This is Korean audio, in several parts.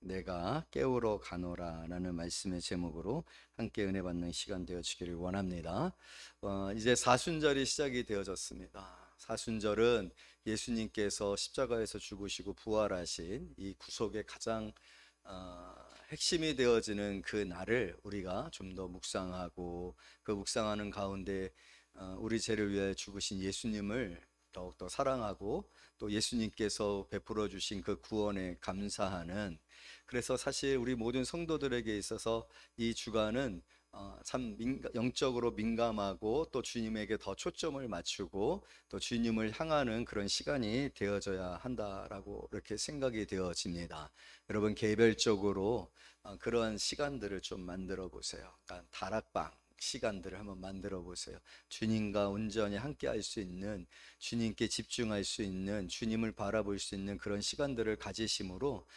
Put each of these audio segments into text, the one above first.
내가 깨우러 가노라 라는 말씀의 제목으로 함께 은혜 받는 시간 되어지기를 원합니다. 이제 사순절이 시작이 되어졌습니다. 사순절은 예수님께서 십자가에서 죽으시고 부활하신 이 구속의 가장 핵심이 되어지는 그 날을 우리가 좀 더 묵상하고, 그 묵상하는 가운데 우리 죄를 위해 죽으신 예수님을 더욱더 사랑하고, 또 예수님께서 베풀어 주신 그 구원에 감사하는, 그래서 사실 우리 모든 성도들에게 있어서 이 주간은 참 영적으로 민감하고, 또 주님에게 더 초점을 맞추고 또 주님을 향하는 그런 시간이 되어져야 한다라고 이렇게 생각이 되어집니다. 여러분, 개별적으로 그러한 시간들을 좀 만들어 보세요. 그러니까 다락방 시간들을 한번 만들어 보세요. 주님과 온전히 함께 할 수 있는, 주님께 집중할 수 있는, 주님을 바라볼 수 있는 그런 시간들을 가지심으로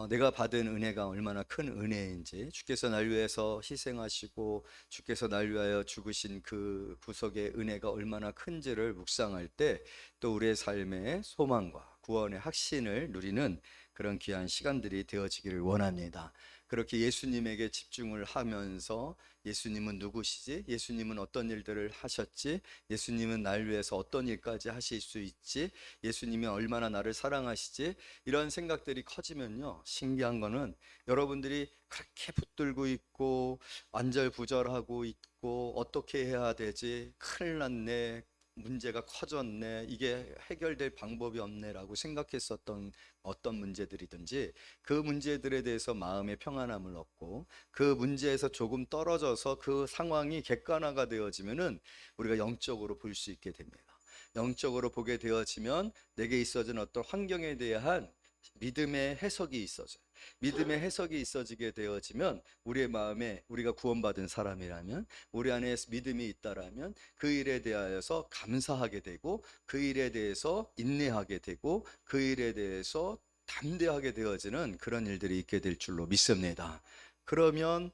내가 받은 은혜가 얼마나 큰 은혜인지, 주께서 날 위해서 희생하시고 주께서 날 위하여 죽으신 그 구속의 은혜가 얼마나 큰지를 묵상할 때, 또 우리의 삶의 소망과 구원의 확신을 누리는 그런 귀한 시간들이 되어지기를 원합니다. 그렇게 예수님에게 집중을 하면서, 예수님은 누구시지? 예수님은 어떤 일들을 하셨지? 예수님은 날 위해서 어떤 일까지 하실 수 있지? 예수님이 얼마나 나를 사랑하시지? 이런 생각들이 커지면요, 신기한 거는 여러분들이 그렇게 붙들고 있고 안절부절하고 있고, 어떻게 해야 되지? 큰일 났네, 문제가 커졌네, 이게 해결될 방법이 없네 라고 생각했었던 어떤 문제들이든지, 그 문제들에 대해서 마음의 평안함을 얻고, 그 문제에서 조금 떨어져서 그 상황이 객관화가 되어지면은 우리가 영적으로 볼 수 있게 됩니다. 영적으로 보게 되어지면 내게 있어진 어떤 환경에 대한 믿음의 해석이 있어져요. 믿음의 해석이 있어지게 되어지면, 우리의 마음에, 우리가 구원받은 사람이라면, 우리 안에 믿음이 있다라면 그 일에 대하여서 감사하게 되고, 그 일에 대해서 인내하게 되고, 그 일에 대해서 담대하게 되어지는 그런 일들이 있게 될 줄로 믿습니다. 그러면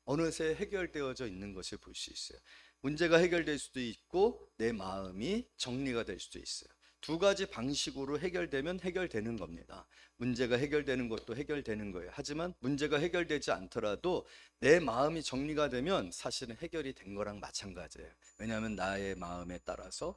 어느새 해결되어져 있는 것을 볼 수 있어요. 문제가 해결될 수도 있고 내 마음이 정리가 될 수도 있어요. 두 가지 방식으로 해결되면 해결되는 겁니다. 문제가 해결되는 것도 해결되는 거예요. 하지만 문제가 해결되지 않더라도 내 마음이 정리가 되면 사실은 해결이 된 거랑 마찬가지예요. 왜냐하면 나의 마음에 따라서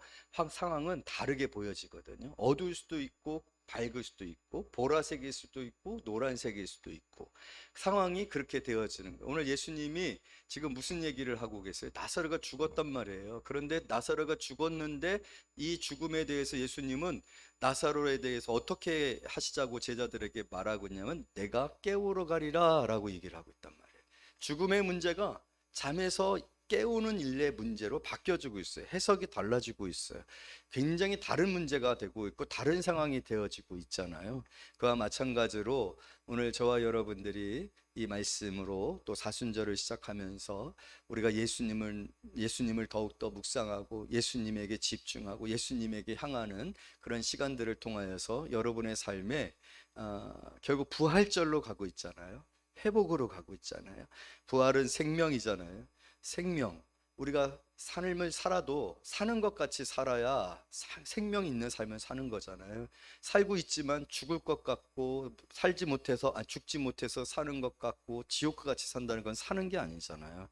상황은 다르게 보여지거든요. 어두울 수도 있고 밝을 수도 있고, 보라색일 수도 있고 노란색일 수도 있고, 상황이 그렇게 되어지는 거예요. 오늘 예수님이 지금 무슨 얘기를 하고 계세요? 나사로가 죽었단 말이에요. 그런데 나사로가 죽었는데 이 죽음에 대해서 예수님은 나사로에 대해서 어떻게 하시자고 제자들에게 말하고 있냐면, 내가 깨우러 가리라 라고 얘기를 하고 있단 말이에요. 죽음의 문제가 잠에서 깨우는 일의 문제로 바뀌어지고 있어요. 해석이 달라지고 있어요. 굉장히 다른 문제가 되고 있고 다른 상황이 되어지고 있잖아요. 그와 마찬가지로 오늘 저와 여러분들이 이 말씀으로 또 사순절을 시작하면서 우리가 예수님을 더욱더 묵상하고 예수님에게 집중하고 예수님에게 향하는 그런 시간들을 통하여서 여러분의 삶에 결국 부활절로 가고 있잖아요. 회복으로 가고 있잖아요. 부활은 생명이잖아요. 생명. 우리가 삶을 살아도 사는 것 같이 살아야 생명 있는 삶을 사는 거잖아요. 살고 있지만 죽을 것 같고, 죽지 못해서 사는 것 같고, 지옥과 같이 산다는 건 사는 게 아니잖아요.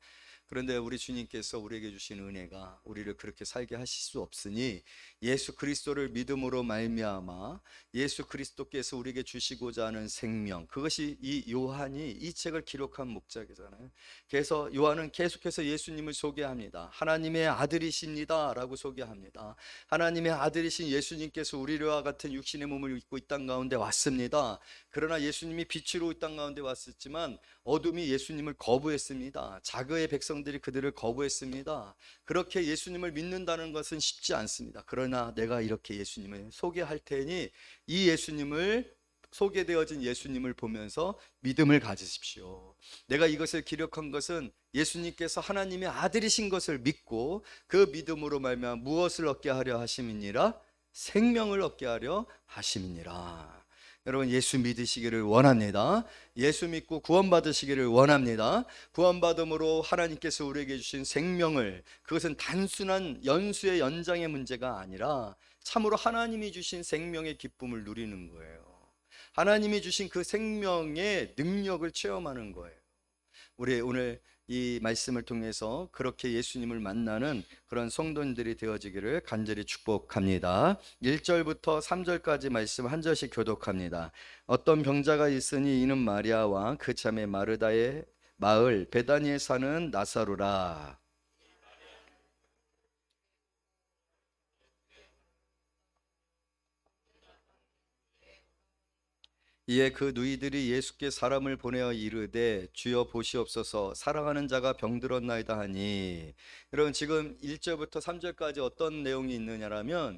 그런데 우리 주님께서 우리에게 주신 은혜가 우리를 그렇게 살게 하실 수 없으니, 예수 그리스도를 믿음으로 말미암아 예수 그리스도께서 우리에게 주시고자 하는 생명, 그것이 이 요한이 이 책을 기록한 목적이잖아요. 그래서 요한은 계속해서 예수님을 소개합니다. 하나님의 아들이십니다 라고 소개합니다. 하나님의 아들이신 예수님께서 우리와 같은 육신의 몸을 입고 이 땅 가운데 왔습니다. 그러나 예수님이 빛으로 이 땅 가운데 왔었지만 어둠이 예수님을 거부했습니다. 자그의 백성들이 그들을 거부했습니다. 그렇게 예수님을 믿는다는 것은 쉽지 않습니다. 그러나 내가 이렇게 예수님을 소개할 테니, 이 예수님을, 소개되어진 예수님을 보면서 믿음을 가지십시오. 내가 이것을 기록한 것은 예수님께서 하나님의 아들이신 것을 믿고 그 믿음으로 말미암아 무엇을 얻게 하려 하심이니라? 생명을 얻게 하려 하심이니라. 여러분, 예수 믿으시기를 원합니다. 예수 믿고 구원받으시기를 원합니다. 구원받음으로 하나님께서 우리에게 주신 생명을, 그것은 단순한 연수의 연장의 문제가 아니라 참으로 하나님이 주신 생명의 기쁨을 누리는 거예요. 하나님이 주신 그 생명의 능력을 체험하는 거예요. 우리 오늘 이 말씀을 통해서 그렇게 예수님을 만나는 그런 성도들이 되어지기를 간절히 축복합니다. 1절부터 3절까지 말씀 한 절씩 교독합니다. 어떤 병자가 있으니 이는 마리아와 그 자매 마르다의 마을 베다니에 사는 나사로라. 이에 그 누이들이 예수께 사람을 보내어 이르되 주여 보시옵소서 사랑하는 자가 병들었나이다 하니. 여러분 지금 1절부터 3절까지 어떤 내용이 있느냐라면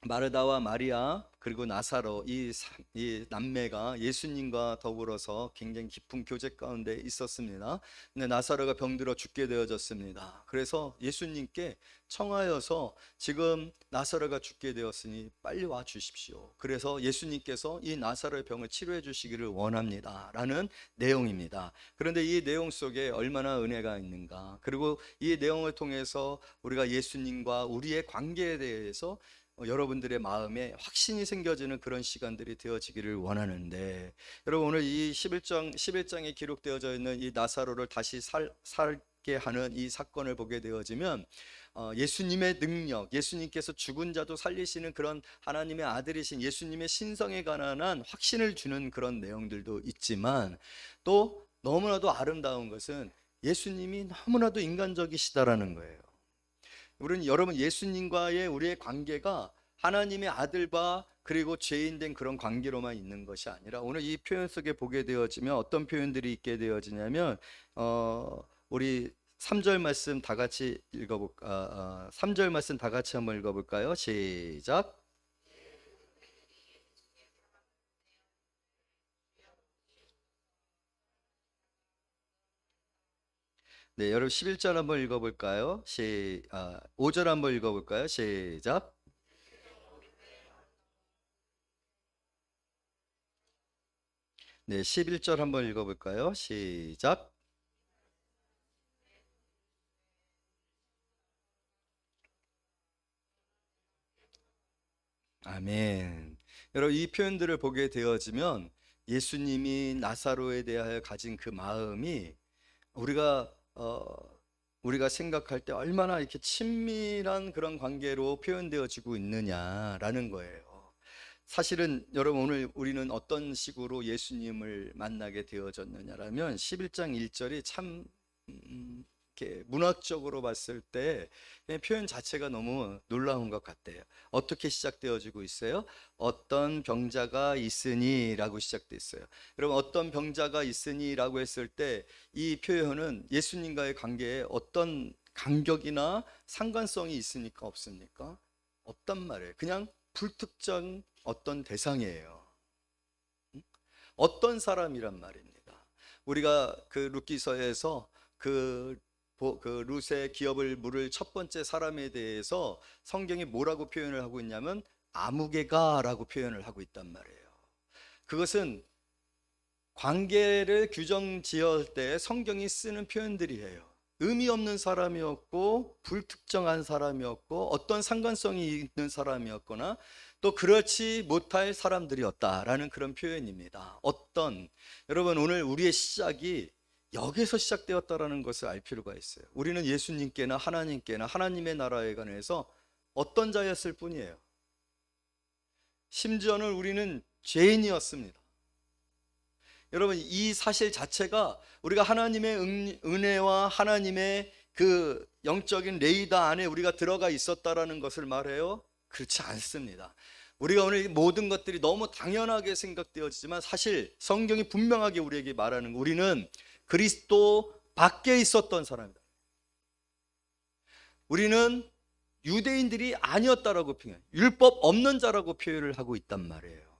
마르다와 마리아 그리고 나사로 이 남매가 예수님과 더불어서 굉장히 깊은 교제 가운데 있었습니다. 근데 나사로가 병들어 죽게 되어졌습니다. 그래서 예수님께 청하여서 지금 나사로가 죽게 되었으니 빨리 와 주십시오. 그래서 예수님께서 이 나사로의 병을 치료해 주시기를 원합니다 라는 내용입니다. 그런데 이 내용 속에 얼마나 은혜가 있는가, 그리고 이 내용을 통해서 우리가 예수님과 우리의 관계에 대해서 여러분들의 마음에 확신이 생겨지는 그런 시간들이 되어지기를 원하는데, 여러분 오늘 이 11장에 기록되어져 있는 이 나사로를 다시 살게 하는 이 사건을 보게 되어지면 예수님의 능력, 예수님께서 죽은 자도 살리시는 그런 하나님의 아들이신 예수님의 신성에 관한 확신을 주는 그런 내용들도 있지만, 또 너무나도 아름다운 것은 예수님이 너무나도 인간적이시다라는 거예요. 우리는 여러분 예수님과의 우리의 관계가 하나님의 아들과 그리고 죄인 된 그런 관계로만 있는 것이 아니라, 오늘 이 표현 속에 보게 되어지면 어떤 표현들이 있게 되어지냐면 우리 3절 말씀 다 같이 읽어볼까? 3절 말씀 다 같이 한번 읽어볼까요? 시작. 네, 여러분 11절 한번 읽어볼까요? 5절 한번 읽어볼까요? 시작. 네, 11절 한번 읽어볼까요? 시작. 아멘. 여러분 이 표현들을 보게 되어지면 예수님이 나사로에 대하여 가진 그 마음이 우리가 우리가 생각할 때 얼마나 이렇게 친밀한 그런 관계로 표현되어지고 있느냐라는 거예요. 사실은 여러분 오늘 우리는 어떤 식으로 예수님을 만나게 되어졌느냐라면 11장 1절이 참 이렇게 문학적으로 봤을 때 표현 자체가 너무 놀라운 것 같아요. 어떻게 시작되어지고 있어요? 어떤 병자가 있으니 라고 시작됐어요. 여러분 어떤 병자가 있으니 라고 했을 때 이 표현은 예수님과의 관계에 어떤 간격이나 상관성이 있습니까? 없습니까? 없단 말이에요. 그냥 불특정 어떤 대상이에요. 어떤 사람이란 말입니다. 우리가 그 룻기서에서 그 룻의 기업을 물을 첫 번째 사람에 대해서 성경이 뭐라고 표현을 하고 있냐면 아무개가라고 표현을 하고 있단 말이에요. 그것은 관계를 규정 지을 때 성경이 쓰는 표현들이에요. 의미 없는 사람이었고 불특정한 사람이었고 어떤 상관성이 있는 사람이었거나 또 그렇지 못할 사람들이었다라는 그런 표현입니다. 여러분 오늘 우리의 시작이 여기서 시작되었다라는 것을 알 필요가 있어요. 우리는 예수님께나 하나님께나 하나님의 나라에 관해서 어떤 자였을 뿐이에요. 심지어는 우리는 죄인이었습니다. 여러분 이 사실 자체가 우리가 하나님의 은혜와 하나님의 그 영적인 레이더 안에 우리가 들어가 있었다라는 것을 말해요? 그렇지 않습니다. 우리가 오늘 모든 것들이 너무 당연하게 생각되어지지만 사실 성경이 분명하게 우리에게 말하는 거, 우리는 그리스도 밖에 있었던 사람이다. 우리는 유대인들이 아니었다라고 표현, 율법 없는 자라고 표현을 하고 있단 말이에요.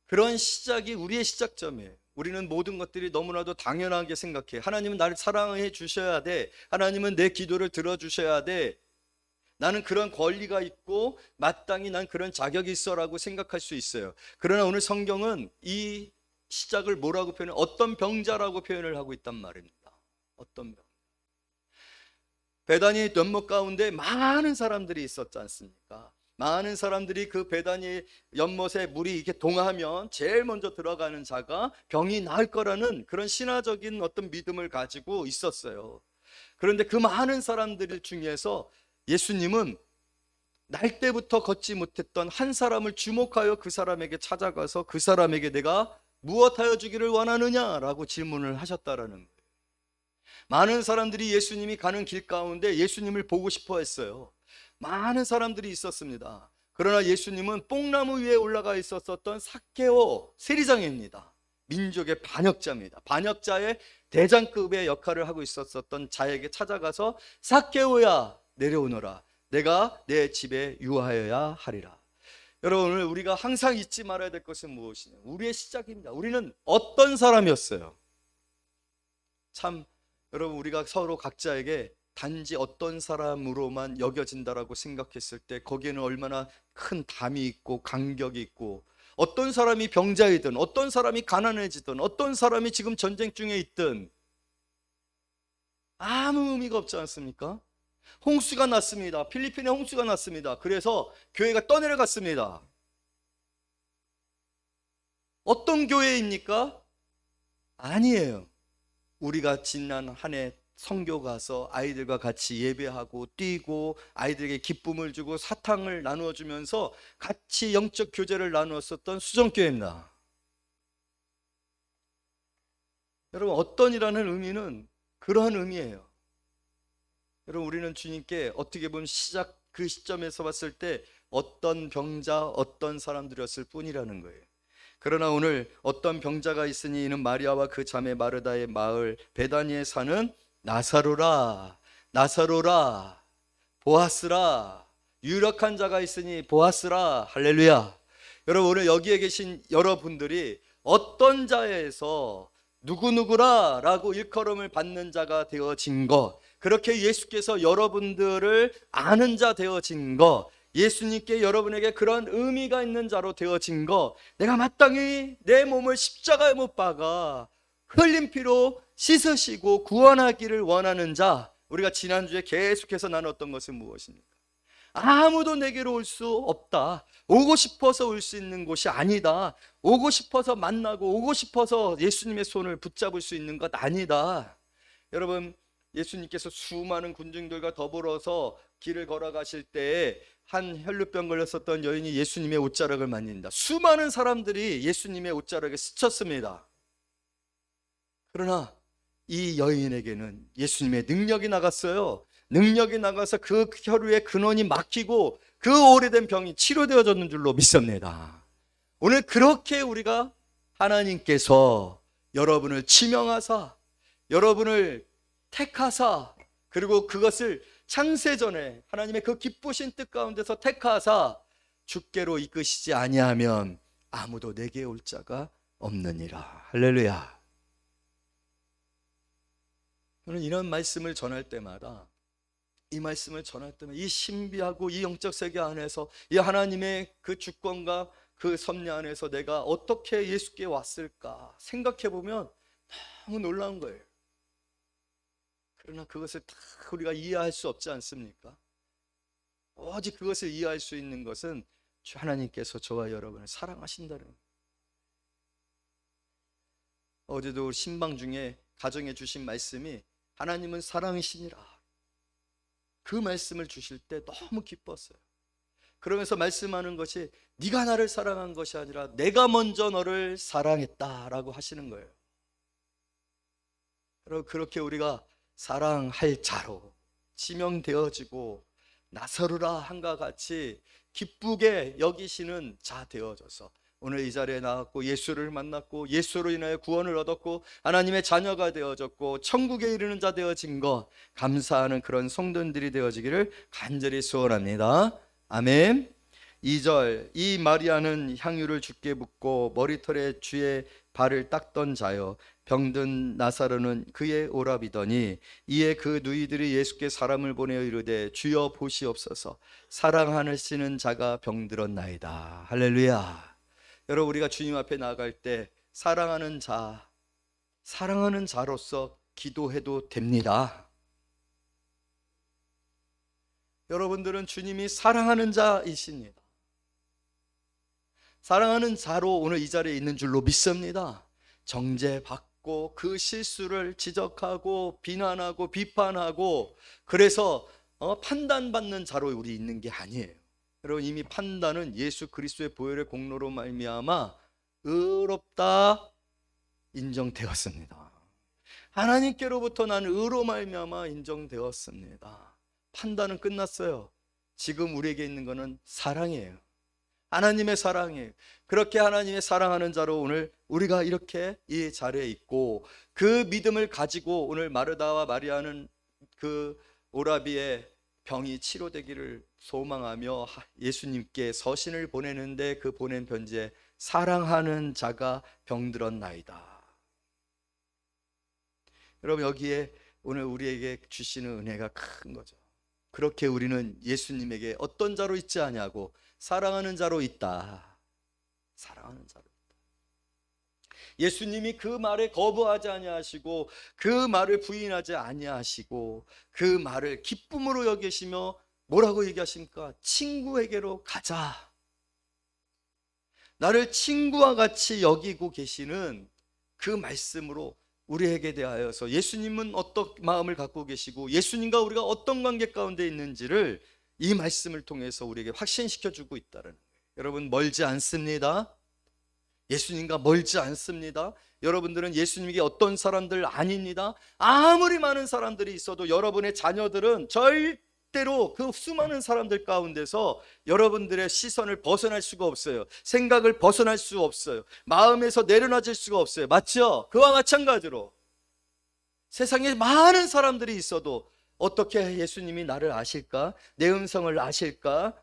그런 시작이 우리의 시작점이에요. 우리는 모든 것들이 너무나도 당연하게 생각해. 하나님은 나를 사랑해 주셔야 돼. 하나님은 내 기도를 들어주셔야 돼. 나는 그런 권리가 있고 마땅히 난 그런 자격이 있어라고 생각할 수 있어요. 그러나 오늘 성경은 이 시작을 뭐라고 표현해요? 어떤 병자라고 표현을 하고 있단 말입니다. 어떤 병. 베다니 연못 가운데 많은 사람들이 있었지 않습니까? 많은 사람들이 그 베다니 연못에 물이 이렇게 동하면 제일 먼저 들어가는 자가 병이 나을 거라는 그런 신화적인 어떤 믿음을 가지고 있었어요. 그런데 그 많은 사람들 중에서 예수님은 날 때부터 걷지 못했던 한 사람을 주목하여 그 사람에게 찾아가서 그 사람에게 내가 무엇하여 주기를 원하느냐라고 질문을 하셨다라는 거예요. 많은 사람들이 예수님이 가는 길 가운데 예수님을 보고 싶어 했어요. 많은 사람들이 있었습니다. 그러나 예수님은 뽕나무 위에 올라가 있었던 삭개오 세리장입니다. 민족의 반역자입니다. 반역자의 대장급의 역할을 하고 있었던 자에게 찾아가서 삭개오야 내려오너라. 내가 내 집에 유하여야 하리라. 여러분, 오늘 우리가 항상 잊지 말아야 될 것은 무엇이냐? 우리의 시작입니다. 우리는 어떤 사람이었어요? 참, 여러분, 우리가 서로 각자에게 단지 어떤 사람으로만 여겨진다라고 생각했을 때 거기에는 얼마나 큰 담이 있고 간격이 있고, 어떤 사람이 병자이든 어떤 사람이 가난해지든 어떤 사람이 지금 전쟁 중에 있든 아무 의미가 없지 않습니까? 홍수가 났습니다. 필리핀에 홍수가 났습니다. 그래서 교회가 떠내려갔습니다. 어떤 교회입니까? 아니에요. 우리가 지난 한 해 선교 가서 아이들과 같이 예배하고 뛰고 아이들에게 기쁨을 주고 사탕을 나누어 주면서 같이 영적 교제를 나누었었던 수정교회입니다. 여러분, 어떤이라는 의미는 그러한 의미예요. 여러분, 우리는 주님께 어떻게 보면 시작 그 시점에서 봤을 때 어떤 병자, 어떤 사람들이었을 뿐이라는 거예요. 그러나 오늘 어떤 병자가 있으니 이는 마리아와 그 자매 마르다의 마을 베다니에 사는 나사로라. 나사로라, 보아스라. 유력한 자가 있으니 보아스라. 할렐루야. 여러분, 오늘 여기에 계신 여러분들이 어떤 자에서 누구누구라 라고 일컬음을 받는 자가 되어진 것, 그렇게 예수께서 여러분들을 아는 자 되어진 것, 예수님께 여러분에게 그런 의미가 있는 자로 되어진 것, 내가 마땅히 내 몸을 십자가에 못 박아 흘린 피로 씻으시고 구원하기를 원하는 자, 우리가 지난주에 계속해서 나눴던 것은 무엇입니까? 아무도 내게로 올 수 없다. 오고 싶어서 올 수 있는 곳이 아니다. 오고 싶어서 만나고 오고 싶어서 예수님의 손을 붙잡을 수 있는 것 아니다. 여러분, 예수님께서 수많은 군중들과 더불어서 길을 걸어가실 때에 한 혈루병 걸렸었던 여인이 예수님의 옷자락을 만진다. 수많은 사람들이 예수님의 옷자락에 스쳤습니다. 그러나 이 여인에게는 예수님의 능력이 나갔어요. 능력이 나가서 그 혈루의 근원이 막히고 그 오래된 병이 치료되어졌는 줄로 믿습니다. 오늘 그렇게 우리가 하나님께서 여러분을 지명하사 여러분을 택하사, 그리고 그것을 창세전에 하나님의 그 기쁘신 뜻 가운데서 택하사 주께로 이끄시지 아니하면 아무도 내게 올 자가 없느니라. 할렐루야. 저는 이런 말씀을 전할 때마다 이 신비하고 이 영적 세계 안에서 이 하나님의 그 주권과 그 섭리 안에서 내가 어떻게 예수께 왔을까 생각해 보면 너무 놀라운 거예요. 그러나 그것을 다 우리가 이해할 수 없지 않습니까? 오직 그것을 이해할 수 있는 것은 주 하나님께서 저와 여러분을 사랑하신다는 거예요. 어제도 신방 중에 가정해 주신 말씀이 하나님은 사랑이시니라, 그 말씀을 주실 때 너무 기뻤어요. 그러면서 말씀하는 것이 네가 나를 사랑한 것이 아니라 내가 먼저 너를 사랑했다라고 하시는 거예요. 여러분, 그렇게 우리가 사랑할 자로 지명되어지고 나서루라 한과 같이 기쁘게 여기시는 자 되어져서 오늘 이 자리에 나왔고 예수를 만났고 예수로 인하여 구원을 얻었고 하나님의 자녀가 되어졌고 천국에 이르는 자 되어진 것 감사하는 그런 성도들이 되어지기를 간절히 소원합니다. 아멘. 2절, 이 마리아는 향유를 주께 붓고 머리털에 주의 발을 닦던 자여 병든 나사로는 그의 오라비더니 이에 그 누이들이 예수께 사람을 보내어 이르되 주여 보시옵소서 사랑하시는 자가 병들었나이다. 할렐루야. 여러분, 우리가 주님 앞에 나아갈 때 사랑하는 자로서 기도해도 됩니다. 여러분들은 주님이 사랑하는 자이십니다. 사랑하는 자로 오늘 이 자리에 있는 줄로 믿습니다. 정죄받고 그 실수를 지적하고 비난하고 비판하고 그래서 판단받는 자로 우리 있는 게 아니에요. 여러분, 이미 판단은 예수 그리스도의 보혈의 공로로 말미암아 의롭다 인정되었습니다. 하나님께로부터 난 의로 말미암아 인정되었습니다. 판단은 끝났어요. 지금 우리에게 있는 것은 사랑이에요. 하나님의 사랑이에요. 그렇게 하나님의 사랑하는 자로 오늘 우리가 이렇게 이 자리에 있고, 그 믿음을 가지고 오늘 마르다와 마리아는 그 오라비의 병이 치료되기를 소망하며 예수님께 서신을 보내는데, 그 보낸 편지에 사랑하는 자가 병들었나이다. 여러분, 여기에 오늘 우리에게 주시는 은혜가 큰 거죠. 그렇게 우리는 예수님에게 어떤 자로 있지 아니하고 사랑하는 자로 있다. 사랑하는 자로 있다. 예수님이 그 말에 거부하지 아니하시고 그 말을 부인하지 아니하시고 그 말을 기쁨으로 여기시며 뭐라고 얘기하십니까? 친구에게로 가자. 나를 친구와 같이 여기고 계시는 그 말씀으로 우리에게 대하여서 예수님은 어떤 마음을 갖고 계시고 예수님과 우리가 어떤 관계 가운데 있는지를 이 말씀을 통해서 우리에게 확신시켜 주고 있다는 거예요. 여러분, 멀지 않습니다. 예수님과 멀지 않습니다. 여러분들은 예수님에게 어떤 사람들 아닙니다. 아무리 많은 사람들이 있어도 여러분의 자녀들은 절대로 그 수많은 사람들 가운데서 여러분들의 시선을 벗어날 수가 없어요. 생각을 벗어날 수 없어요. 마음에서 내려놔질 수가 없어요. 맞죠? 그와 마찬가지로 세상에 많은 사람들이 있어도 어떻게 예수님이 나를 아실까? 내 음성을 아실까?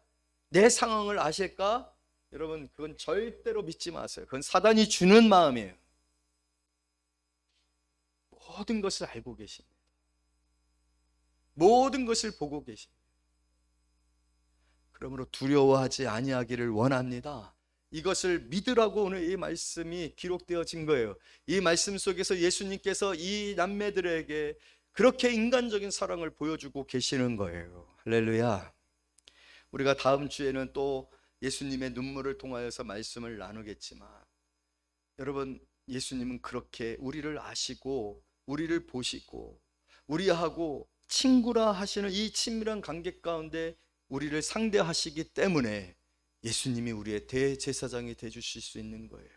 내 상황을 아실까? 여러분, 그건 절대로 믿지 마세요. 그건 사단이 주는 마음이에요. 모든 것을 알고 계십니다. 모든 것을 보고 계십니다. 그러므로 두려워하지 아니하기를 원합니다. 이것을 믿으라고 오늘 이 말씀이 기록되어진 거예요. 이 말씀 속에서 예수님께서 이 남매들에게 그렇게 인간적인 사랑을 보여주고 계시는 거예요. 할렐루야. 우리가 다음 주에는 또 예수님의 눈물을 통하여서 말씀을 나누겠지만, 여러분, 예수님은 그렇게 우리를 아시고 우리를 보시고 우리하고 친구라 하시는 이 친밀한 관계 가운데 우리를 상대하시기 때문에 예수님이 우리의 대제사장이 되주실 수 있는 거예요.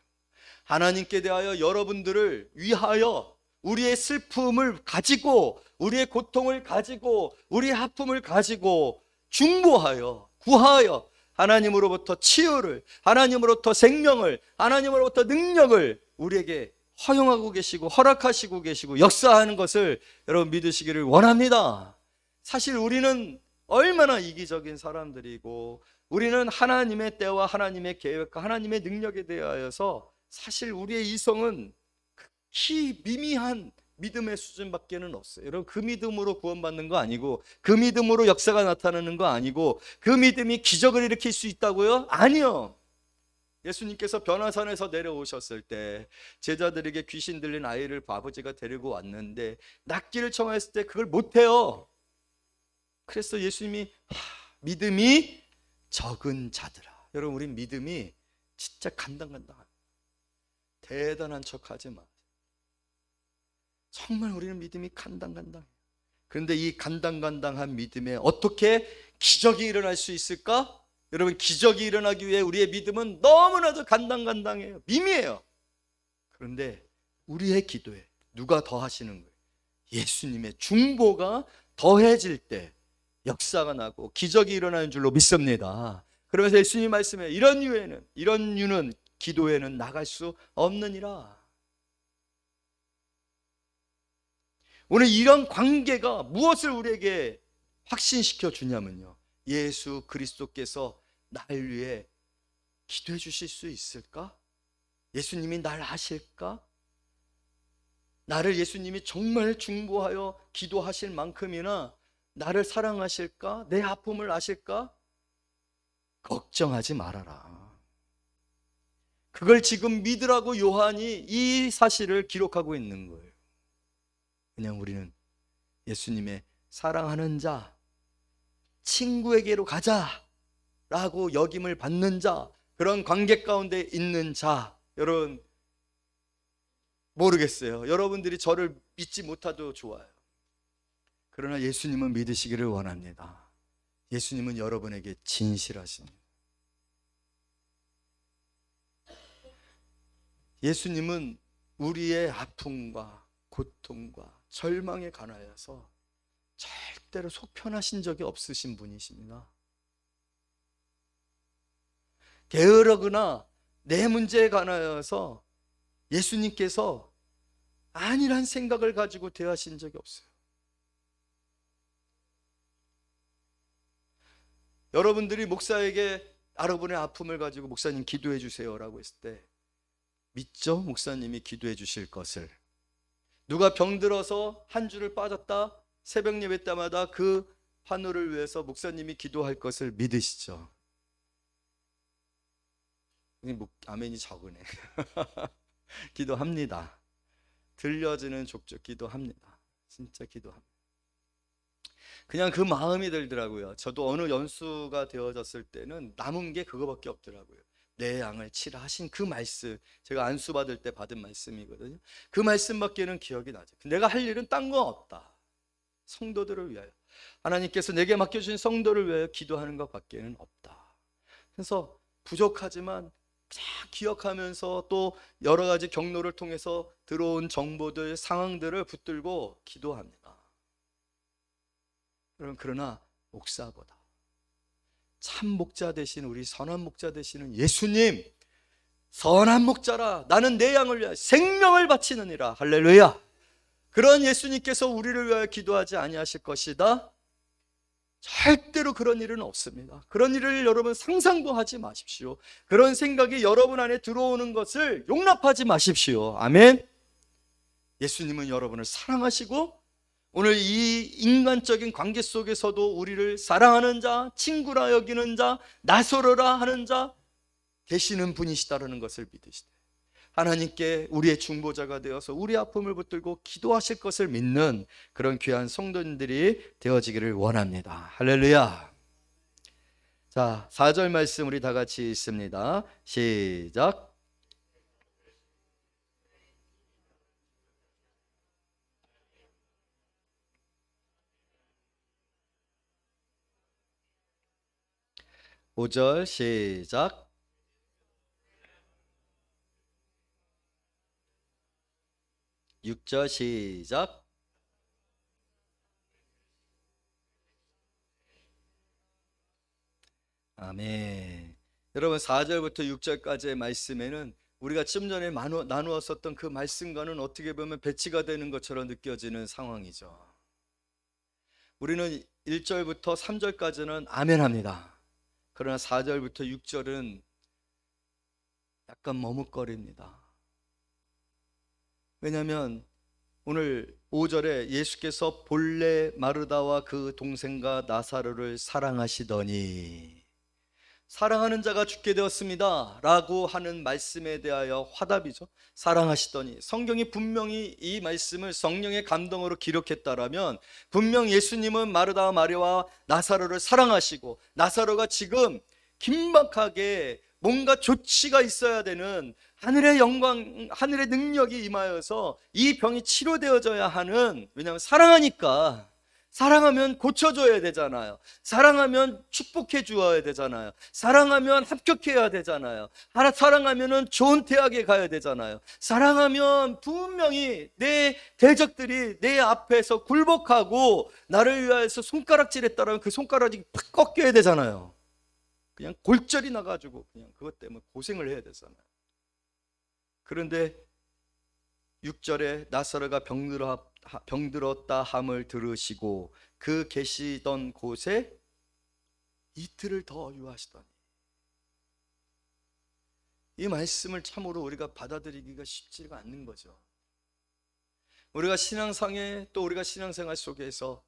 하나님께 대하여 여러분들을 위하여 우리의 슬픔을 가지고 우리의 고통을 가지고 우리의 아픔을 가지고 중보하여 구하여 하나님으로부터 치유를, 하나님으로부터 생명을, 하나님으로부터 능력을 우리에게 허용하고 계시고 허락하시고 계시고 역사하는 것을 여러분 믿으시기를 원합니다. 사실 우리는 얼마나 이기적인 사람들이고 우리는 하나님의 때와 하나님의 계획과 하나님의 능력에 대하여서 사실 우리의 이성은 극히 미미한 믿음의 수준밖에는 없어요. 여러분, 그 믿음으로 구원받는 거 아니고 그 믿음으로 역사가 나타나는 거 아니고 그 믿음이 기적을 일으킬 수 있다고요? 아니요. 예수님께서 변화산에서 내려오셨을 때 제자들에게 귀신 들린 아이를 아버지가 데리고 왔는데 낫기를 청하였을 때 그걸 못해요. 그래서 예수님이 믿음이 적은 자들아. 여러분, 우린 믿음이 진짜 간당간당한, 대단한 척하지 마. 정말 우리는 믿음이 간당간당해요. 그런데 이 간당간당한 믿음에 어떻게 기적이 일어날 수 있을까? 여러분, 기적이 일어나기 위해 우리의 믿음은 너무나도 간당간당해요. 미미해요. 그런데 우리의 기도에 누가 더 하시는 거예요? 예수님의 중보가 더해질 때 역사가 나고 기적이 일어나는 줄로 믿습니다. 그러면서 예수님 말씀에 이런 유는 기도에는 나갈 수 없느니라. 오늘 이런 관계가 무엇을 우리에게 확신시켜 주냐면요, 예수 그리스도께서 날 위해 기도해 주실 수 있을까? 예수님이 날 아실까? 나를 예수님이 정말 중보하여 기도하실 만큼이나 나를 사랑하실까? 내 아픔을 아실까? 걱정하지 말아라. 그걸 지금 믿으라고 요한이 이 사실을 기록하고 있는 거예요. 그냥 우리는 예수님의 사랑하는 자, 친구에게로 가자라고 역임을 받는 자, 그런 관계 가운데 있는 자, 여러분 모르겠어요. 여러분들이 저를 믿지 못하도 좋아요. 그러나 예수님은 믿으시기를 원합니다. 예수님은 여러분에게 진실하십니다. 예수님은 우리의 아픔과 고통과 절망에 관하여서 절대로 속편하신 적이 없으신 분이십니다. 게으르거나 내 문제에 관하여서 예수님께서 아니란 생각을 가지고 대하신 적이 없어요. 여러분들이 목사에게 여러분의 아픔을 가지고 목사님 기도해 주세요라고 했을 때 믿죠? 목사님이 기도해 주실 것을. 누가 병들어서 한 주를 빠졌다 새벽 예배 때마다 그 환우를 위해서 목사님이 기도할 것을 믿으시죠? 아멘이 적으네. 기도합니다. 들려지는 족족 기도합니다. 진짜 기도합니다. 그냥 그 마음이 들더라고요. 저도 어느 연수가 되어졌을 때는 남은 게 그거밖에 없더라고요. 내 양을 치라 하신 그 말씀, 제가 안수 받을 때 받은 말씀이거든요. 그 말씀밖에는 기억이 나죠. 내가 할 일은 딴 거 없다. 성도들을 위하여, 하나님께서 내게 맡겨주신 성도를 위하여 기도하는 것밖에는 없다. 그래서 부족하지만 기억하면서 또 여러 가지 경로를 통해서 들어온 정보들, 상황들을 붙들고 기도합니다. 그러나 목사보다 참 목자 되신 우리 선한 목자 되시는 예수님, 선한 목자라 나는 내 양을 위하여 생명을 바치느니라. 할렐루야. 그런 예수님께서 우리를 위하여 기도하지 아니하실 것이다? 절대로 그런 일은 없습니다. 그런 일을 여러분 상상도 하지 마십시오. 그런 생각이 여러분 안에 들어오는 것을 용납하지 마십시오. 아멘. 예수님은 여러분을 사랑하시고 오늘 이 인간적인 관계 속에서도 우리를 사랑하는 자, 친구라 여기는 자, 나서러라 하는 자 되시는 분이시다라는 것을 믿으시되 하나님께 우리의 중보자가 되어서 우리 아픔을 붙들고 기도하실 것을 믿는 그런 귀한 성도님들이 되어지기를 원합니다. 할렐루야. 자, 4절 말씀 우리 다 같이 읽습니다. 시작. 오 절 시작. 6절 시작. 아멘. 여러분 4절부터 6절까지의 말씀에는 우리가 좀 전에 나누었었던 그 말씀과는 어떻게 보면 배치가 되는 것처럼 느껴지는 상황이죠. 우리는 1절부터 3절까지는 아멘합니다. 그러나 4절부터 6절은 약간 머뭇거립니다. 왜냐하면 오늘 5절에 예수께서 본래 마르다와 그 동생과 나사로를 사랑하시더니 사랑하는 자가 죽게 되었습니다 라고 하는 말씀에 대하여 화답이죠. 사랑하시더니. 성경이 분명히 이 말씀을 성령의 감동으로 기록했다라면 분명 예수님은 마르다와 마리아와 나사로를 사랑하시고 나사로가 지금 긴박하게 뭔가 조치가 있어야 되는 하늘의 영광, 하늘의 능력이 임하여서 이 병이 치료되어져야 하는, 왜냐하면 사랑하니까, 사랑하면 고쳐줘야 되잖아요. 사랑하면 축복해 주어야 되잖아요. 사랑하면 합격해야 되잖아요. 사랑하면 좋은 대학에 가야 되잖아요. 사랑하면 분명히 내 대적들이 내 앞에서 굴복하고 나를 위하여서 손가락질했다면 그 손가락이 팍 꺾여야 되잖아요. 그냥 골절이 나가지고 그냥 그것 때문에 고생을 해야 되잖아요. 그런데 6절에 나사로가 병들었다 함을 들으시고 그 계시던 곳에 이틀을 더 유하시더니. 이 말씀을 참으로 우리가 받아들이기가 쉽지가 않는 거죠. 우리가 신앙상에 또 우리가 신앙생활 속에서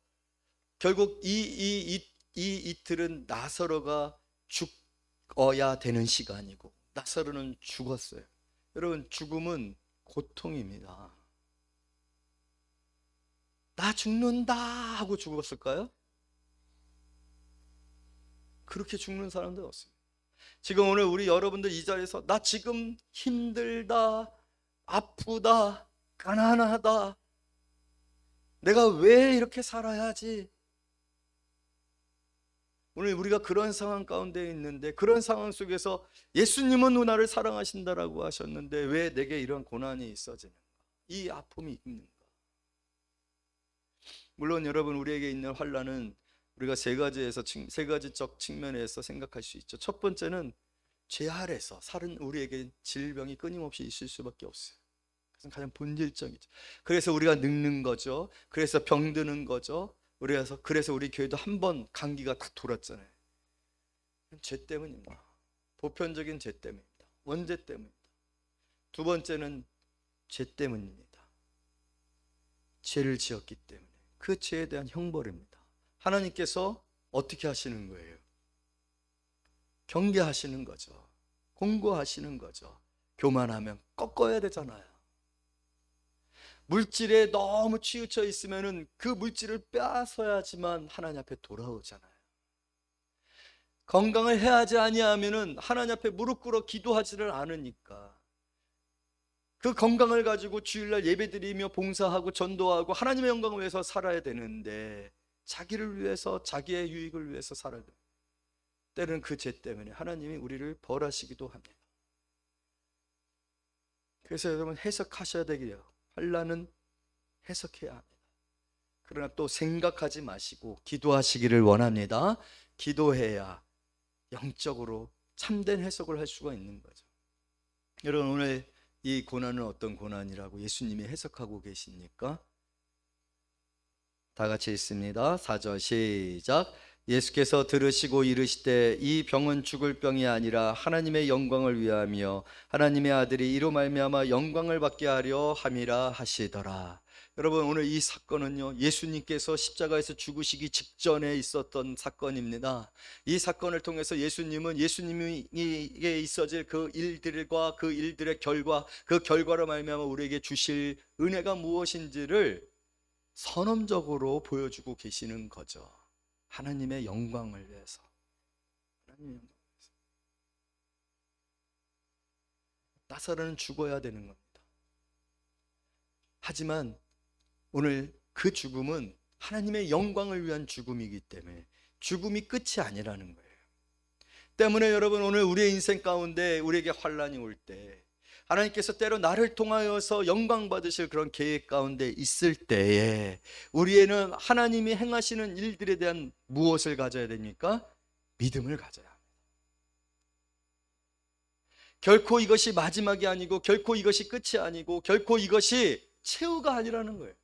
결국 이 이틀은 나사로가 죽어야 되는 시간이고 나사로는 죽었어요. 여러분, 죽음은 고통입니다. 나 죽는다 하고 죽었을까요? 그렇게 죽는 사람들 없습니다. 지금 오늘 우리 여러분들 이 자리에서 나 지금 힘들다, 아프다, 가난하다, 내가 왜 이렇게 살아야지? 오늘 우리가 그런 상황 가운데 있는데, 그런 상황 속에서 예수님은 나를 사랑하신다라고 하셨는데 왜 내게 이런 고난이 있어지는가? 이 아픔이 있는가? 물론 여러분, 우리에게 있는 환난은 우리가 세 가지적 측면에서 생각할 수 있죠. 첫 번째는 죄 아래서 살은 우리에게 질병이 끊임없이 있을 수밖에 없어요. 그것은 가장 본질적이죠. 그래서 우리가 늙는 거죠. 그래서 병드는 거죠. 그래서 우리 교회도 한 번 감기가 딱 돌았잖아요. 죄 때문입니다. 보편적인 죄 때문입니다. 원죄 때문입니다. 두 번째는 죄 때문입니다. 죄를 지었기 때문에 그 죄에 대한 형벌입니다. 하나님께서 어떻게 하시는 거예요? 경계하시는 거죠. 공고하시는 거죠. 교만하면 꺾어야 되잖아요. 물질에 너무 치우쳐 있으면은 그 물질을 빼앗아야지만 하나님 앞에 돌아오잖아요. 건강을 해야지 아니하면은 하나님 앞에 무릎 꿇어 기도하지를 않으니까 그 건강을 가지고 주일날 예배드리며 봉사하고 전도하고 하나님의 영광을 위해서 살아야 되는데 자기를 위해서, 자기의 유익을 위해서 살아야 돼요. 때로는 그 죄 때문에 하나님이 우리를 벌하시기도 합니다. 그래서 여러분, 해석하셔야 되게요. 환난은 해석해야 합니다. 그러나 또 생각하지 마시고 기도하시기를 원합니다. 기도해야 영적으로 참된 해석을 할 수가 있는 거죠. 여러분, 오늘 이 고난은 어떤 고난이라고 예수님이 해석하고 계십니까? 다 같이 읽습니다. 4절 시작. 예수께서 들으시고 이르시되 이 병은 죽을 병이 아니라 하나님의 영광을 위하며 하나님의 아들이 이로 말미암아 영광을 받게 하려 함이라 하시더라. 여러분, 오늘 이 사건은요, 예수님께서 십자가에서 죽으시기 직전에 있었던 사건입니다. 이 사건을 통해서 예수님은 예수님에게 있어질 그 일들과 그 일들의 결과, 그 결과로 말미암아 우리에게 주실 은혜가 무엇인지를 선언적으로 보여주고 계시는 거죠. 하나님의 영광을 위해서. 나사로는 죽어야 되는 겁니다. 하지만 오늘 그 죽음은 하나님의 영광을 위한 죽음이기 때문에 죽음이 끝이 아니라는 거예요. 때문에 여러분, 오늘 우리의 인생 가운데 우리에게 환난이 올 때 하나님께서 때로 나를 통하여서 영광 받으실 그런 계획 가운데 있을 때에 우리에는 하나님이 행하시는 일들에 대한 무엇을 가져야 됩니까? 믿음을 가져야 합니다. 결코 이것이 마지막이 아니고, 결코 이것이 끝이 아니고, 결코 이것이 최후가 아니라는 거예요.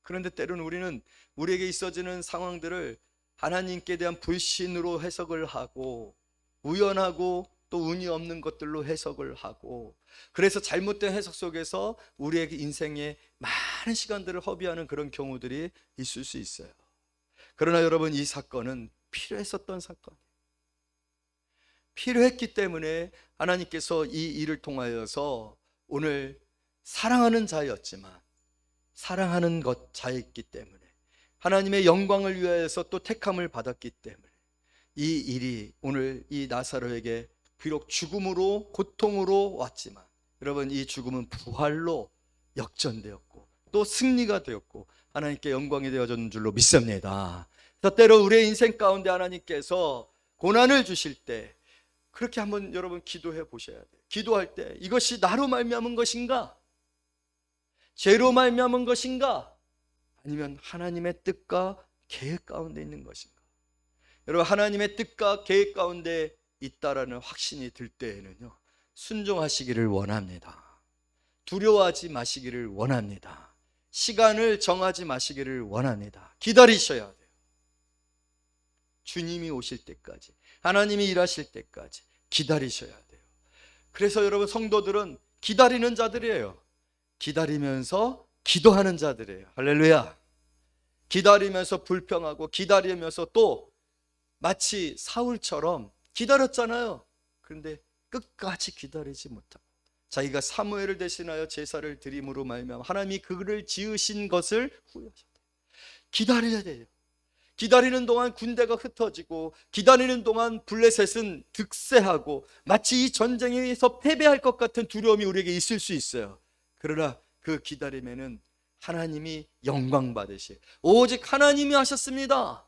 그런데 때로는 우리는 우리에게 있어지는 상황들을 하나님께 대한 불신으로 해석을 하고, 우연하고 또 운이 없는 것들로 해석을 하고, 그래서 잘못된 해석 속에서 우리에게 인생에 많은 시간들을 허비하는 그런 경우들이 있을 수 있어요. 그러나 여러분, 이 사건은 필요했었던 사건이에요. 필요했기 때문에 하나님께서 이 일을 통하여서 오늘 사랑하는 자였지만 사랑하는 것 자였기 때문에 하나님의 영광을 위하여서 또 택함을 받았기 때문에 이 일이 오늘 이 나사로에게 비록 죽음으로, 고통으로 왔지만 여러분, 이 죽음은 부활로 역전되었고 또 승리가 되었고 하나님께 영광이 되어졌는 줄로 믿습니다. 그래서 때로 우리의 인생 가운데 하나님께서 고난을 주실 때 그렇게 한번 여러분 기도해 보셔야 돼요. 기도할 때 이것이 나로 말미암은 것인가? 죄로 말미암은 것인가? 아니면 하나님의 뜻과 계획 가운데 있는 것인가? 여러분, 하나님의 뜻과 계획 가운데 있다라는 확신이 들 때에는요, 순종하시기를 원합니다. 두려워하지 마시기를 원합니다. 시간을 정하지 마시기를 원합니다. 기다리셔야 돼요. 주님이 오실 때까지, 하나님이 일하실 때까지 기다리셔야 돼요. 그래서 여러분, 성도들은 기다리는 자들이에요. 기다리면서 기도하는 자들이에요. 할렐루야. 기다리면서 불평하고 기다리면서 또 마치 사울처럼 기다렸잖아요. 그런데 끝까지 기다리지 못하고 자기가 사무엘을 대신하여 제사를 드림으로 말미암아 하나님이 그를 지으신 것을 후회하셨다. 기다려야 돼요. 기다리는 동안 군대가 흩어지고, 기다리는 동안 블레셋은 득세하고, 마치 이 전쟁에서 패배할 것 같은 두려움이 우리에게 있을 수 있어요. 그러나 그 기다림에는 하나님이 영광 받으시, 오직 하나님이 하셨습니다.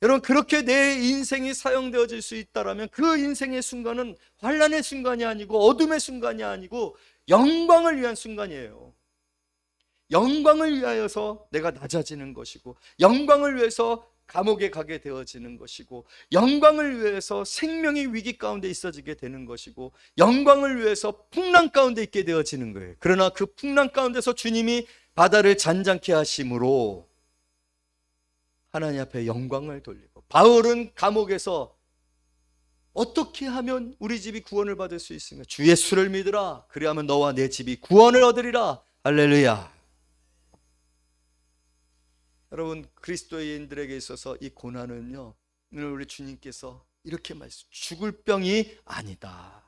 여러분, 그렇게 내 인생이 사용되어질 수 있다면 그 인생의 순간은 환난의 순간이 아니고 어둠의 순간이 아니고 영광을 위한 순간이에요. 영광을 위하여서 내가 낮아지는 것이고, 영광을 위해서 감옥에 가게 되어지는 것이고, 영광을 위해서 생명의 위기 가운데 있어지게 되는 것이고, 영광을 위해서 풍랑 가운데 있게 되어지는 거예요. 그러나 그 풍랑 가운데서 주님이 바다를 잔잔케 하심으로 하나님 앞에 영광을 돌리고, 바울은 감옥에서 어떻게 하면 우리 집이 구원을 받을 수 있습니까? 주 예수를 믿으라. 그리하면 너와 내 집이 구원을 얻으리라. 할렐루야. 여러분, 그리스도인들에게 있어서 이 고난은요, 오늘 우리 주님께서 이렇게 말씀, 죽을 병이 아니다.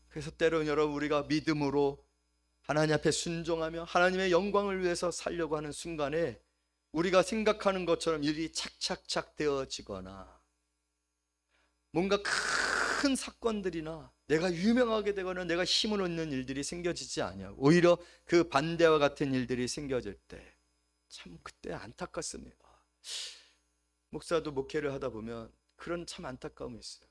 그래서 때로는 여러분, 우리가 믿음으로 하나님 앞에 순종하며 하나님의 영광을 위해서 살려고 하는 순간에 우리가 생각하는 것처럼 일이 착착착 되어지거나, 뭔가 큰 사건들이나 내가 유명하게 되거나 내가 힘을 얻는 일들이 생겨지지 아니하고, 오히려 그 반대와 같은 일들이 생겨질 때 참 그때 안타깝습니다. 목사도 목회를 하다 보면 그런 참 안타까움이 있어요.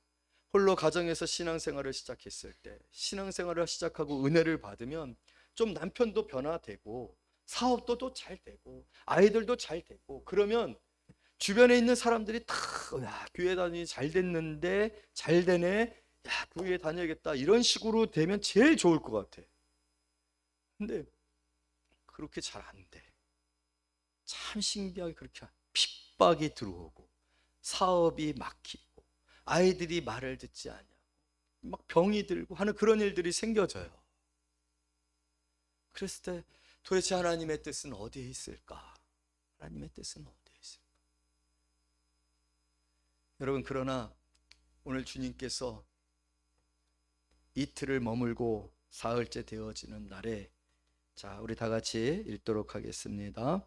홀로 가정에서 신앙생활을 시작했을 때, 신앙생활을 시작하고 은혜를 받으면 좀 남편도 변화되고 사업도 또 잘 되고 아이들도 잘 되고, 그러면 주변에 있는 사람들이 다 야, 교회 다니니 잘 됐는데 잘 되네, 야, 교회 다녀야겠다, 이런 식으로 되면 제일 좋을 것 같아. 근데 그렇게 잘 안 돼. 참 신기하게 그렇게 핍박이 들어오고 사업이 막히고 아이들이 말을 듣지 않냐고 막 병이 들고 하는 그런 일들이 생겨져요. 그랬을 때 도대체 하나님의 뜻은 어디에 있을까? 하나님의 뜻은 어디에 있을까? 여러분, 그러나 오늘 주님께서 이틀을 머물고 사흘째 되어지는 날에, 자, 우리 다 같이 읽도록 하겠습니다.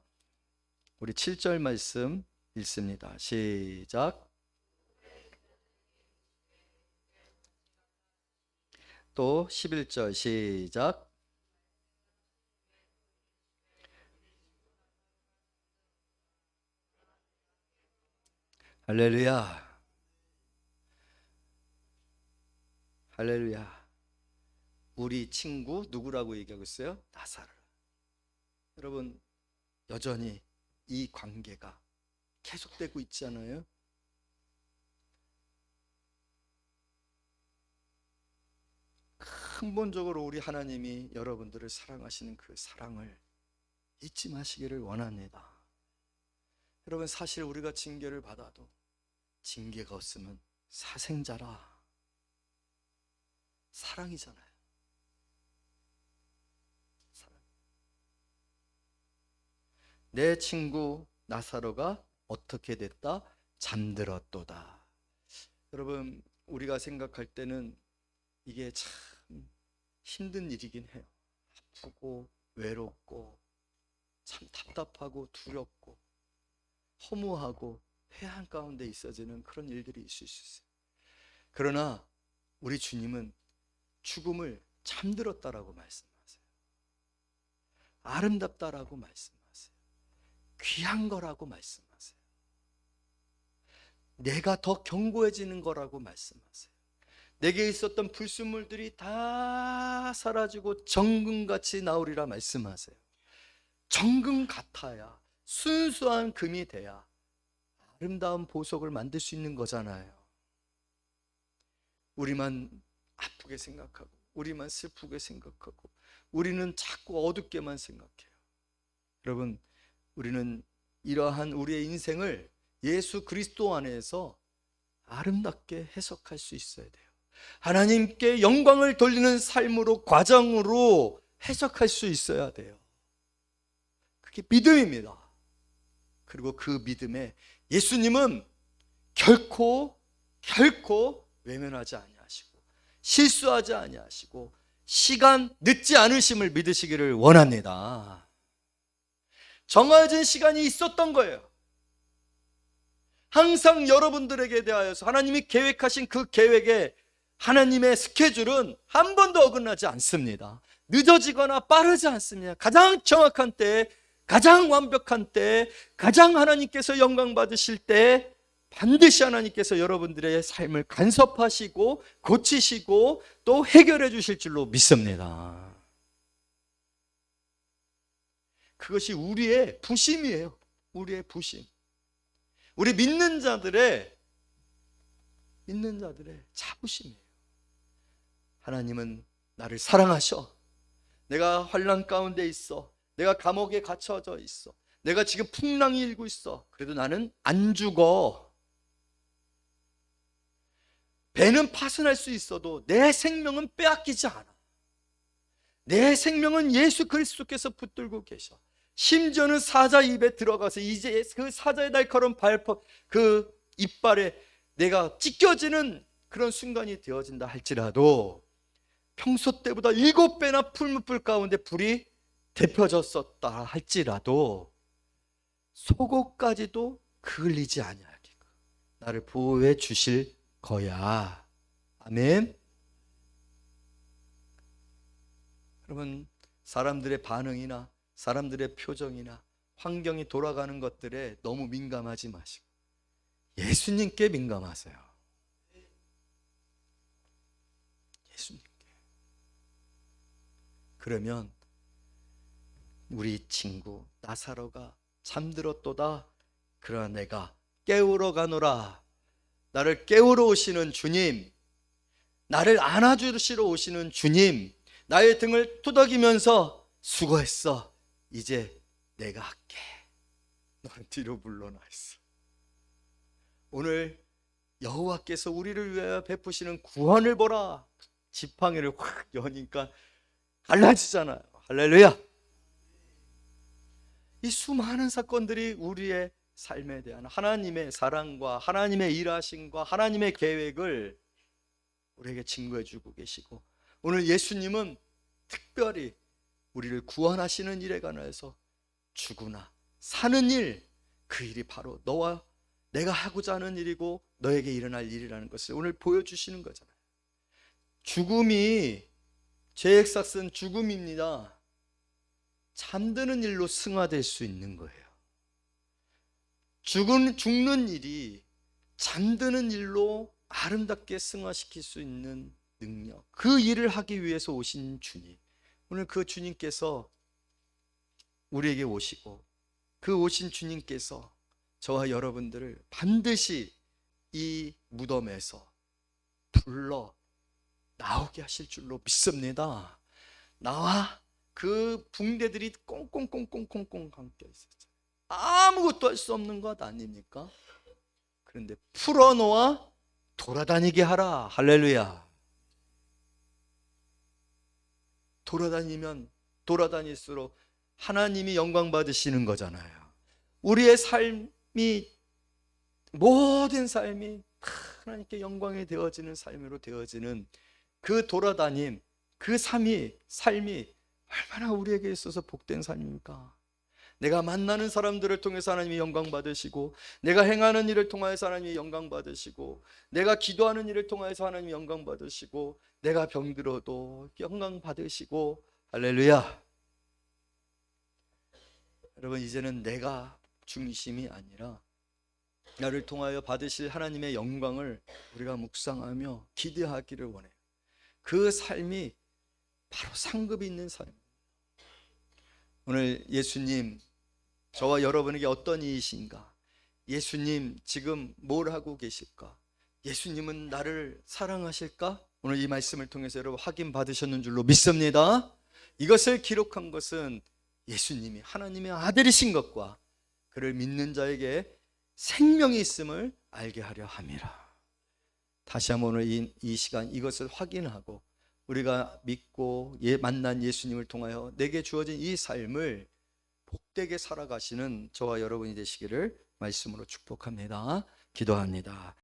우리 7절 말씀 읽습니다. 시작. 또 11절 시작. 할렐루야. 할렐루야. 우리 친구 누구라고 얘기하고 있어요? 나사로. 여러분, 여전히 이 관계가 계속되고 있잖아요. 근본적으로 우리 하나님이 여러분들을 사랑하시는 그 사랑을 잊지 마시기를 원합니다. 여러분, 사실 우리가 징계를 받아도 징계가 없으면 사생자라. 사랑이잖아요. 사랑. 내 친구 나사로가 어떻게 됐다? 잠들었도다. 여러분, 우리가 생각할 때는 이게 참 힘든 일이긴 해요. 아프고 외롭고 참 답답하고 두렵고 허무하고 회한 가운데 있어지는 그런 일들이 있을 수 있어요. 그러나 우리 주님은 죽음을 잠들었다라고 말씀하세요. 아름답다라고 말씀하세요. 귀한 거라고 말씀하세요. 내가 더 견고해지는 거라고 말씀하세요. 내게 있었던 불순물들이 다 사라지고 정금같이 나오리라 말씀하세요. 정금 같아야, 순수한 금이 돼야 아름다운 보석을 만들 수 있는 거잖아요. 우리만 아프게 생각하고 우리만 슬프게 생각하고 우리는 자꾸 어둡게만 생각해요. 여러분, 우리는 이러한 우리의 인생을 예수 그리스도 안에서 아름답게 해석할 수 있어야 돼요. 하나님께 영광을 돌리는 삶으로, 과정으로 해석할 수 있어야 돼요. 그게 믿음입니다. 그리고 그 믿음에 예수님은 결코 외면하지 아니하시고 실수하지 아니하시고 시간 늦지 않으심을 믿으시기를 원합니다. 정해진 시간이 있었던 거예요. 항상 여러분들에게 대하여서 하나님이 계획하신 그 계획에 하나님의 스케줄은 한 번도 어긋나지 않습니다. 늦어지거나 빠르지 않습니다. 가장 정확한 때, 가장 완벽한 때, 가장 하나님께서 영광 받으실 때 반드시 하나님께서 여러분들의 삶을 간섭하시고 고치시고 또 해결해 주실 줄로 믿습니다. 그것이 우리의 부심이에요. 우리의 부심. 우리 믿는 자들의 자부심이에요. 하나님은 나를 사랑하셔. 내가 환난 가운데 있어. 내가 감옥에 갇혀져 있어. 내가 지금 풍랑이 일고 있어. 그래도 나는 안 죽어. 배는 파손할 수 있어도 내 생명은 빼앗기지 않아. 내 생명은 예수 그리스도께서 붙들고 계셔. 심지어는 사자 입에 들어가서 이제 그 사자의 날카로운 그 이빨에 내가 찢겨지는 그런 순간이 되어진다 할지라도 평소 때보다 7배나 풀무불 가운데 불이 데펴졌었다 할지라도 속옷까지도 그을리지 아니하리고 나를 보호해 주실 거야. 아멘. 여러분, 사람들의 반응이나 사람들의 표정이나 환경이 돌아가는 것들에 너무 민감하지 마시고 예수님께 민감하세요. 예수님께. 그러면 우리 친구 나사로가 잠들었도다. 그러나 내가 깨우러 가노라. 나를 깨우러 오시는 주님, 나를 안아주시러 오시는 주님, 나의 등을 토닥이면서 수고했어. 이제 내가 할게. 너는 뒤로 물러나 있어. 오늘 여호와께서 우리를 위하여 베푸시는 구원을 보라. 지팡이를 확 여니까 달라지잖아요. 할렐루야. 이 수많은 사건들이 우리의 삶에 대한 하나님의 사랑과 하나님의 일하심과 하나님의 계획을 우리에게 증거해 주고 계시고, 오늘 예수님은 특별히 우리를 구원하시는 일에 관해서 죽으나 사는 일, 그 일이 바로 너와 내가 하고자 하는 일이고 너에게 일어날 일이라는 것을 오늘 보여주시는 거잖아요. 죽음이 죄의 삭은 죽음입니다. 잠드는 일로 승화될 수 있는 거예요. 죽는 일이 잠드는 일로 아름답게 승화시킬 수 있는 능력, 그 일을 하기 위해서 오신 주님, 오늘 그 주님께서 우리에게 오시고 그 오신 주님께서 저와 여러분들을 반드시 이 무덤에서 불러 나오게 하실 줄로 믿습니다. 나와 그 붕대들이 꽁꽁꽁꽁꽁꽁 감겨 있었죠. 아무것도 할 수 없는 것 아닙니까? 그런데 풀어놓아 돌아다니게 하라. 할렐루야. 돌아다니면 돌아다닐수록 하나님이 영광 받으시는 거잖아요. 우리의 삶이, 모든 삶이 하나님께 영광이 되어지는 삶으로 되어지는 그 돌아다님, 그 삶이 얼마나 우리에게 있어서 복된 삶입니까? 내가 만나는 사람들을 통해서 하나님이 영광 받으시고, 내가 행하는 일을 통하여서 하나님이 영광 받으시고, 내가 기도하는 일을 통하여서 하나님이 영광 받으시고, 내가 병들어도 영광 받으시고. 할렐루야. 여러분, 이제는 내가 중심이 아니라 나를 통하여 받으실 하나님의 영광을 우리가 묵상하며 기대하기를 원해요. 그 삶이 바로 상급이 있는 삶. 오늘 예수님, 저와 여러분에게 어떤 이이신가? 예수님 지금 뭘 하고 계실까? 예수님은 나를 사랑하실까? 오늘 이 말씀을 통해서 여러분 확인 받으셨는 줄로 믿습니다. 이것을 기록한 것은 예수님이 하나님의 아들이신 것과 그를 믿는 자에게 생명이 있음을 알게 하려 함이라. 다시 한번 오늘 이 시간 이것을 확인하고 우리가 믿고 만난 예수님을 통하여 내게 주어진 이 삶을 복되게 살아가시는 저와 여러분이 되시기를 말씀으로 축복합니다. 기도합니다.